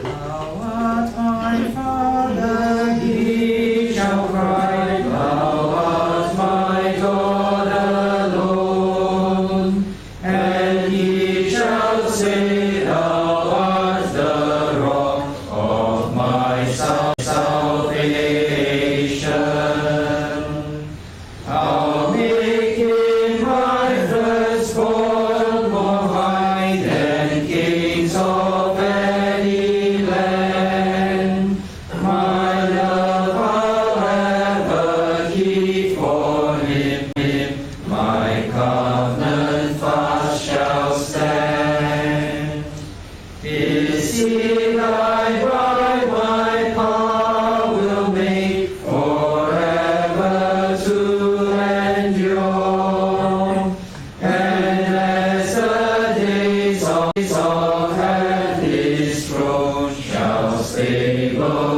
Thou art my Father, he shall cry. Thou art my God alone. And he shall say, Thou art the rock of my salvation. I'll make him my firstborn, more high than kings of any land. My love I'll ever keep for him, my covenant fast shall stand. Is he thy bride, my power will make forever to endure. And as the days of his throne shall stable